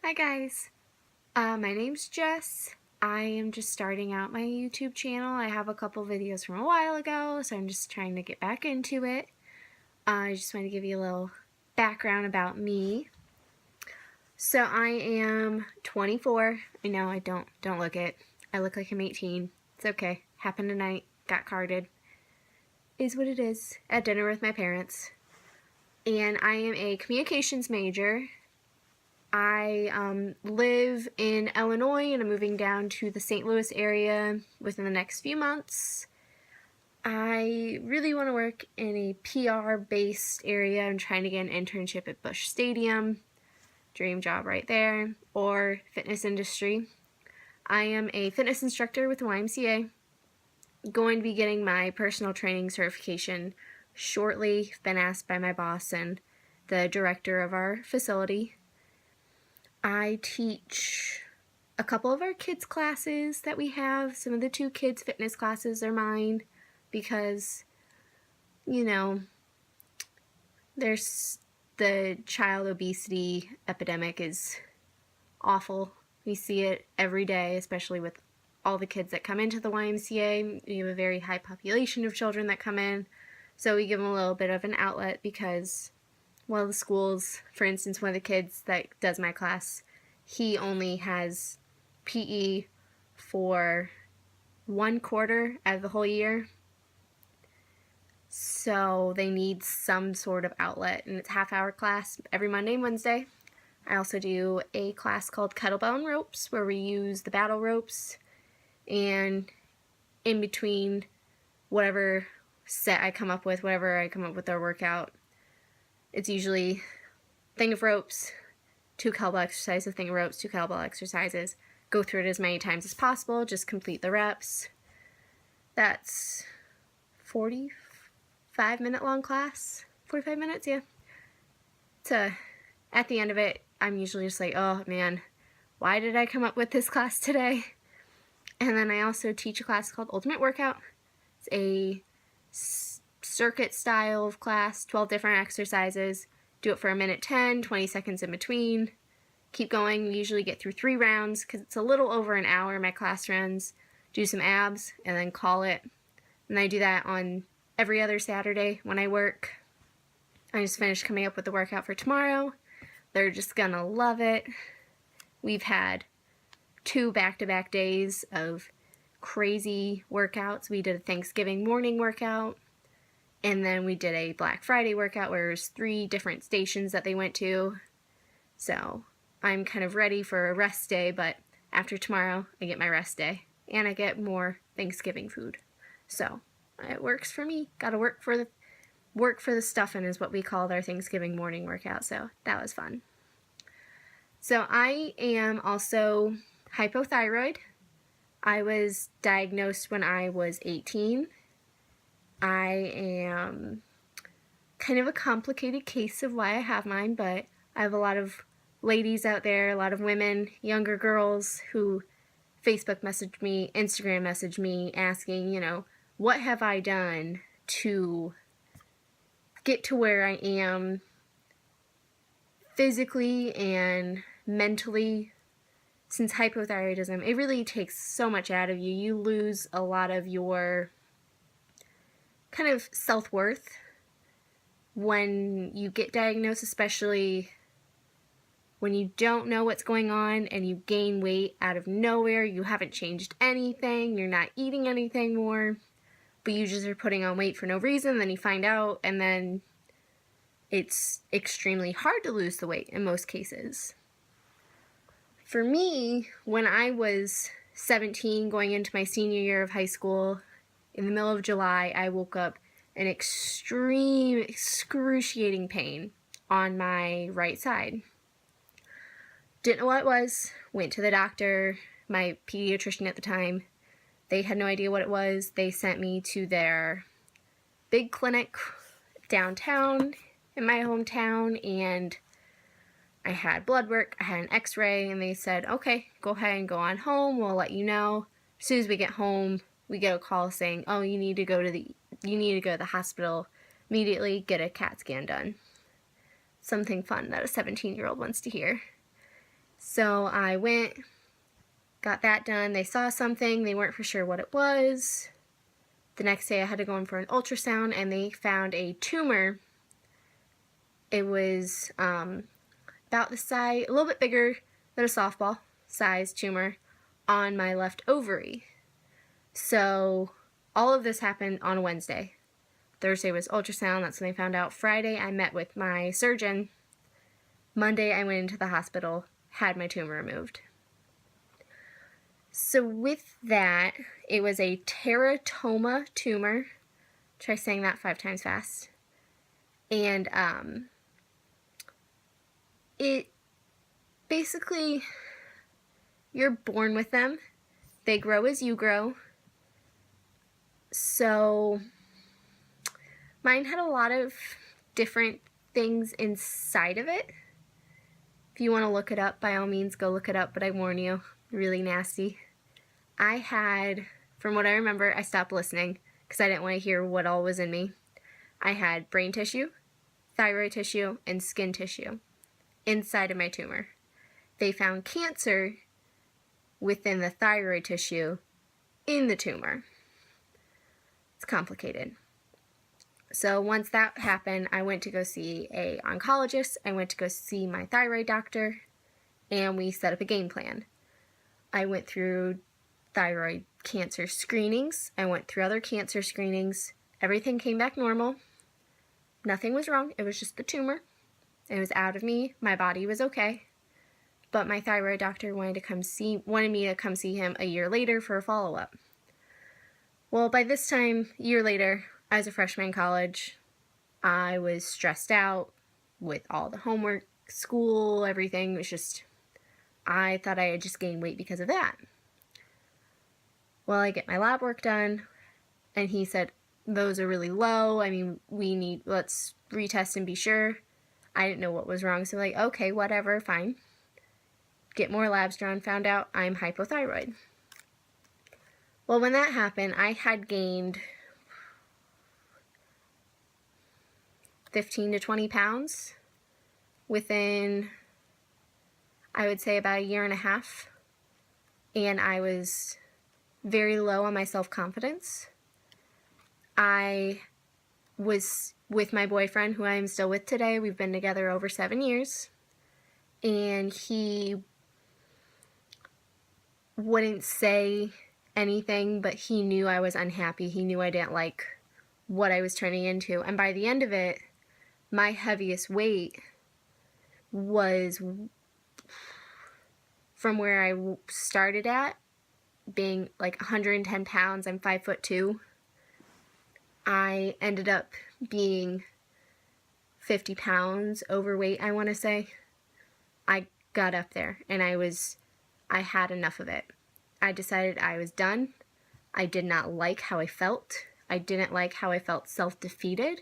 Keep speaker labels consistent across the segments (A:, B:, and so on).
A: Hi guys, my name's Jess. I am just starting out my YouTube channel. I have a couple videos from a while ago, so I'm just trying to get back into it. I just want to give you a little background about me. So I am 24. I know I don't look it. I look like I'm 18. It's okay. Happened tonight. Got carded. Is what it is. At dinner with my parents. And I am a communications major. I live in Illinois and I'm moving down to the St. Louis area within the next few months. I really want to work in a PR-based area. I'm trying to get an internship at Busch Stadium, dream job right there, or fitness industry. I am a fitness instructor with the YMCA, going to be getting my personal training certification shortly. Been asked by my boss and the director of our facility. I teach a couple of our kids' classes that we have. Some of the two kids' fitness classes are mine because, you know, there's the child obesity epidemic is awful. We see it every day, especially with all the kids that come into the YMCA. We have a very high population of children that come in, so we give them a little bit of an outlet because, well, the schools, for instance, one of the kids that does my class, he only has PE for 1/4 out of the whole year. So they need some sort of outlet, and it's a half-hour class every Monday and Wednesday. I also do a class called Kettlebell and Ropes, where we use the battle ropes, and in between whatever set I come up with, whatever I come up with our workout, it's usually thing of ropes, 2 kettlebell exercises, a thing of ropes, 2 kettlebell exercises. Go through it as many times as possible, just complete the reps. That's 45-minute long class. 45 minutes, yeah. So at the end of it, I'm usually just like, oh man, why did I come up with this class today? And then I also teach a class called Ultimate Workout. It's a circuit style of class, 12 different exercises. Do it for 1:10, 20 seconds in between. Keep going. Usually get through 3 rounds because it's a little over an hour my class runs. Do some abs and then call it. And I do that on every other Saturday when I work. I just finished coming up with the workout for tomorrow. They're just gonna love it. We've had 2 back-to-back days of crazy workouts. We did a Thanksgiving morning workout, and then we did a Black Friday workout where there's 3 different stations that they went to. So I'm kind of ready for a rest day, but after tomorrow I get my rest day and I get more Thanksgiving food. So it works for me. Gotta work for the stuffing is what we called our Thanksgiving morning workout. So that was fun. So I am also hypothyroid. I was diagnosed when I was 18. I am kind of a complicated case of why I have mine, but I have a lot of ladies out there, a lot of women, younger girls who Facebook message me, Instagram message me asking, what have I done to get to where I am physically and mentally. Since hypothyroidism, it really takes so much out of you. You lose a lot of your kind of self-worth when you get diagnosed, especially when you don't know what's going on and you gain weight out of nowhere. You haven't changed anything, you're not eating anything more, but you just are putting on weight for no reason. Then you find out, and then it's extremely hard to lose the weight in most cases. For me, when I was 17, going into my senior year of high school, in the middle of July, I woke up in extreme, excruciating pain on my right side. Didn't know what it was. Went to the doctor, my pediatrician at the time. They had no idea what it was. They sent me to their big clinic downtown in my hometown, and I had blood work, I had an x-ray, and they said, okay, go ahead and go on home, we'll let you know. As soon as we get home, we get a call saying, oh, you need to go to the hospital immediately, get a CAT scan done. Something fun that a 17-year-old wants to hear. So I went, got that done. They saw something. They weren't for sure what it was. The next day I had to go in for an ultrasound, and they found a tumor. It was about the size, a little bit bigger than a softball size tumor on my left ovary. So all of this happened on a Wednesday. Thursday was ultrasound. That's when they found out. Friday I met with my surgeon. Monday I went into the hospital, had my tumor removed. So with that, it was a teratoma tumor. Try saying that 5 times fast. And it basically, you're born with them. They grow as you grow. So mine had a lot of different things inside of it. If you want to look it up, by all means, go look it up, but I warn you, really nasty. I had, from what I remember, I stopped listening because I didn't want to hear what all was in me. I had brain tissue, thyroid tissue, and skin tissue inside of my tumor. They found cancer within the thyroid tissue in the tumor. It's complicated. So once that happened, I went to go see an oncologist. I went to go see my thyroid doctor, and we set up a game plan. I went through thyroid cancer screenings. I went through other cancer screenings. Everything came back normal. Nothing was wrong. It was just the tumor. It was out of me. My body was okay. But my thyroid doctor wanted me to come see him a year later for a follow-up. Well, by this time, a year later, I was a freshman in college. I was stressed out with all the homework, school, everything. It was just, I thought I had just gained weight because of that. Well, I get my lab work done, and he said, those are really low. I mean, let's retest and be sure. I didn't know what was wrong, so like, okay, whatever, fine. Get more labs drawn, found out I'm hypothyroid. Well, when that happened, I had gained 15 to 20 pounds within, I would say, about a year and a half. And I was very low on my self-confidence. I was with my boyfriend, who I am still with today. We've been together over 7 years. And he wouldn't say anything, but he knew I was unhappy. He knew I didn't like what I was turning into. And by the end of it, my heaviest weight was from where I started at, being like 110 pounds. I'm 5'2". I ended up being 50 pounds overweight, I want to say. I got up there, and I had enough of it. I decided I was done. I did not like how I felt. I didn't like how I felt self-defeated.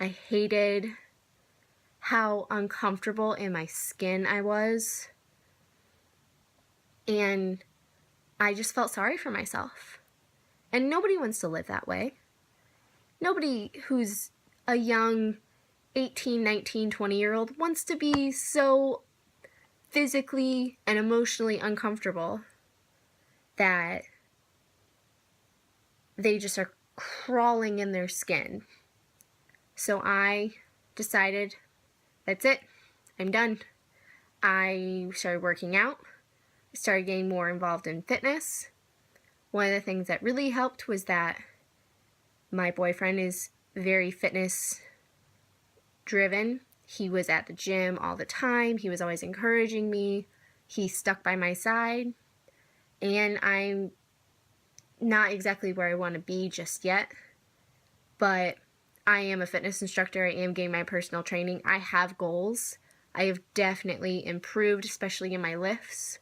A: I hated how uncomfortable in my skin I was. And I just felt sorry for myself. And nobody wants to live that way. Nobody who's a young 18, 19, 20-year-old wants to be so physically and emotionally uncomfortable that they just are crawling in their skin. So I decided, that's it, I'm done. I started working out. I started getting more involved in fitness. One of the things that really helped was that my boyfriend is very fitness driven. He was at the gym all the time. He was always encouraging me. He stuck by my side. And I'm not exactly where I want to be just yet, but I am a fitness instructor. I am getting my personal training. I have goals. I have definitely improved, especially in my lifts.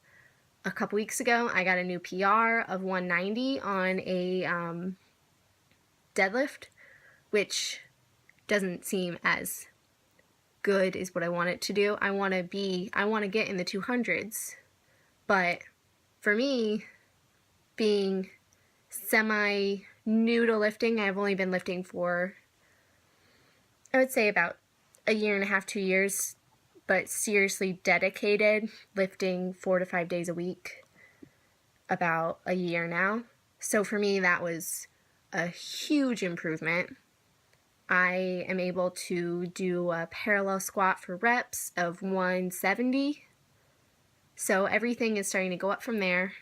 A: A couple weeks ago, I got a new PR of 190 on a deadlift, which doesn't seem as good as what I want it to do. I want to get in the 200s, but for me, being semi-new to lifting, I've only been lifting for, I would say, about a year and a half, 2 years. but seriously dedicated, lifting 4 to 5 days a week, about a year now. So for me, that was a huge improvement. I am able to do a parallel squat for reps of 170. So everything is starting to go up from there.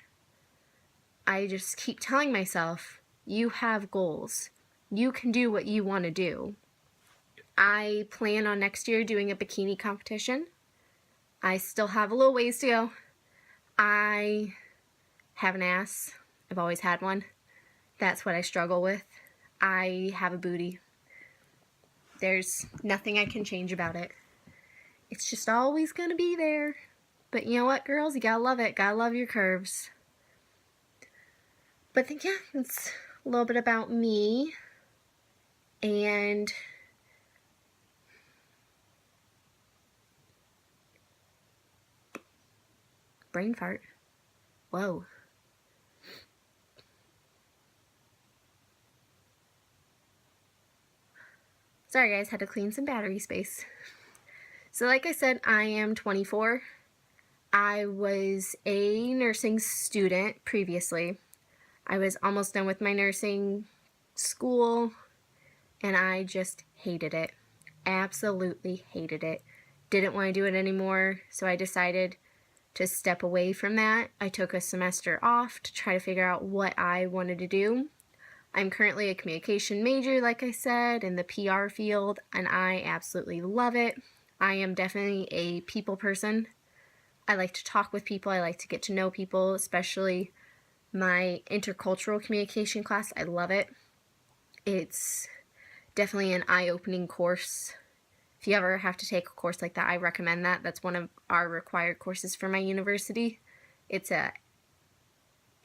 A: I just keep telling myself, you have goals. You can do what you want to do. I plan on next year doing a bikini competition. I still have a little ways to go. I have an ass. I've always had one. That's what I struggle with. I have a booty. There's nothing I can change about it. It's just always going to be there. But you know what, girls? You gotta love it. Gotta love your curves. But yeah, that's a little bit about me. And brain fart. Whoa. Sorry guys, had to clean some battery space. So like I said, I am 24. I was a nursing student previously. I was almost done with my nursing school, and I just hated it. Absolutely hated it. Didn't want to do it anymore, so I decided to step away from that. I took a semester off to try to figure out what I wanted to do. I'm currently a communication major, like I said, in the PR field, and I absolutely love it. I am definitely a people person. I like to talk with people. I like to get to know people, especially my intercultural communication class. I love it. It's definitely an eye-opening course. If you ever have to take a course like that, I recommend that. That's one of our required courses for my university. It's a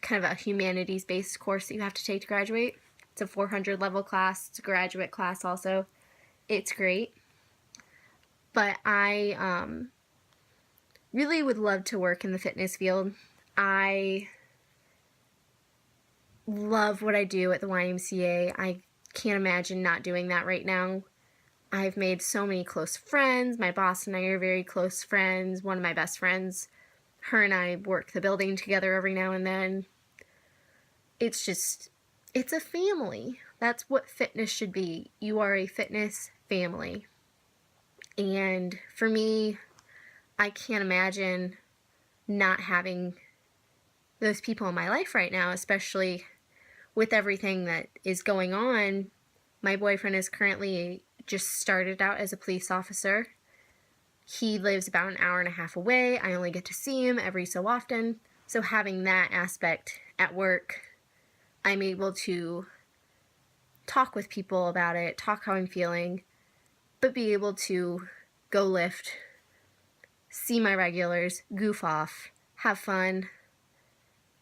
A: kind of a humanities-based course that you have to take to graduate. It's a 400 level class. It's a graduate class also. It's great. But I really would love to work in the fitness field. I love what I do at the YMCA. I can't imagine not doing that right now. I've made so many close friends. My boss and I are very close friends. One of my best friends, her and I work the building together every now and then. It's a family. That's what fitness should be. You are a fitness family. And for me, I can't imagine not having those people in my life right now, especially with everything that is going on. My boyfriend is currently just started out as a police officer. He lives about an hour and a half away. I only get to see him every so often. So having that aspect at work, I'm able to talk with people about it, talk how I'm feeling, but be able to go lift, see my regulars, goof off, have fun.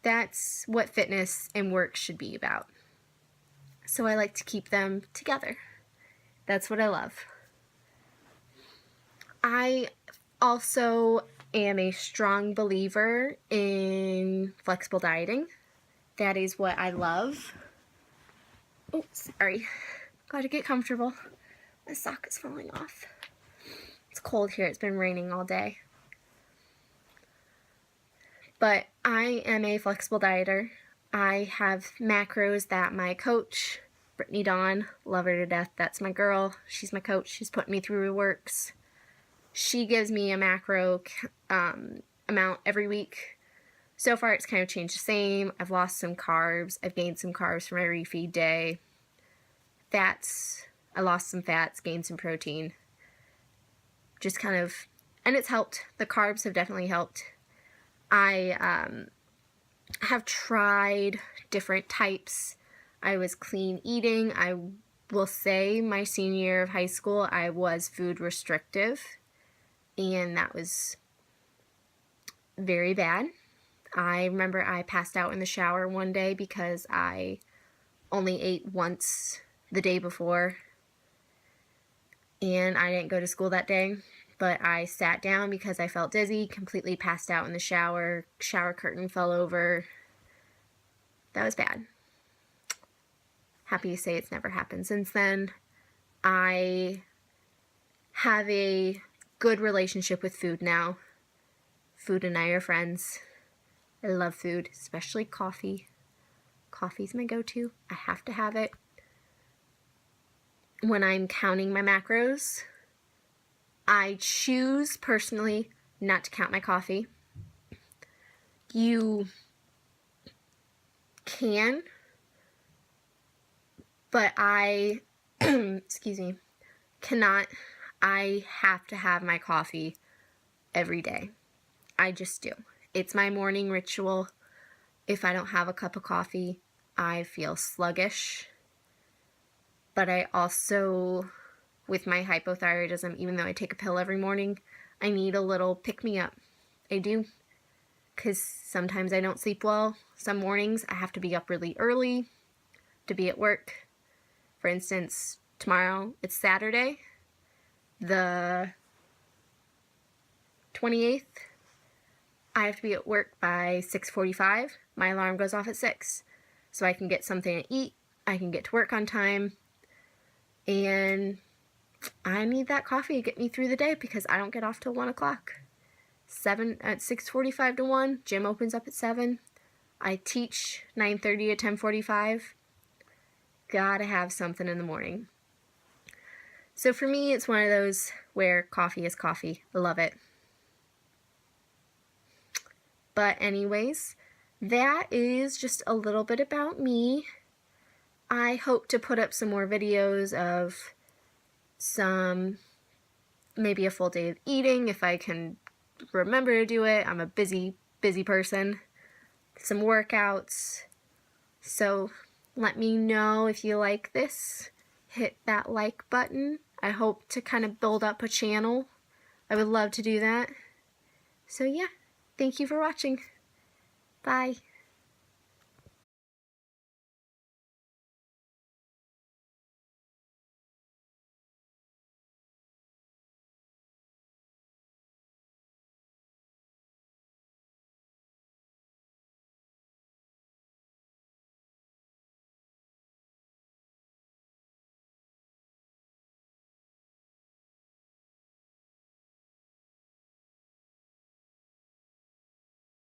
A: That's what fitness and work should be about. So I like to keep them together. That's what I love. I also am a strong believer in flexible dieting. That is what I love. Oh, sorry. Gotta get comfortable. My sock is falling off. It's cold here. It's been raining all day. But I am a flexible dieter. I have macros that my coach, Brittany Dawn, love her to death. That's my girl. She's my coach. She's putting me through her works. She gives me a macro amount every week. So far, it's kind of changed the same. I've lost some carbs. I've gained some carbs for my refeed day. Fats. I lost some fats, gained some protein. Just kind of, and it's helped. The carbs have definitely helped. I have tried different types. I was clean eating. I will say my senior year of high school, I was food restrictive, and that was very bad. I remember I passed out in the shower one day because I only ate once the day before, and I didn't go to school that day. But I sat down because I felt dizzy, completely passed out in the shower, shower curtain fell over. That was bad. Happy to say it's never happened since then. I have a good relationship with food now. Food and I are friends. I love food, especially coffee. Coffee's my go-to. I have to have it. When I'm counting my macros, I choose personally not to count my coffee. You can, but I, excuse me, cannot. I have to have my coffee every day. I just do. It's my morning ritual. If I don't have a cup of coffee, I feel sluggish. But I also, with my hypothyroidism, even though I take a pill every morning, I need a little pick-me-up. I do. Because sometimes I don't sleep well. Some mornings I have to be up really early to be at work. For instance, tomorrow, it's Saturday, the 28th. I have to be at work by 6:45. My alarm goes off at 6. So I can get something to eat. I can get to work on time. And I need that coffee to get me through the day because I don't get off till 1 o'clock. 6:45 to 1. Gym opens up at 7. I teach 9:30 to 10:45. Gotta have something in the morning. So for me, it's one of those where coffee is coffee. I love it. But anyways, that is just a little bit about me. I hope to put up some more videos of maybe a full day of eating if I can remember to do it. I'm a busy person. Some workouts. So let me know if you like this. Hit that like button. I hope to kind of build up a channel. I would love to do that. So yeah, thank you for watching. Bye.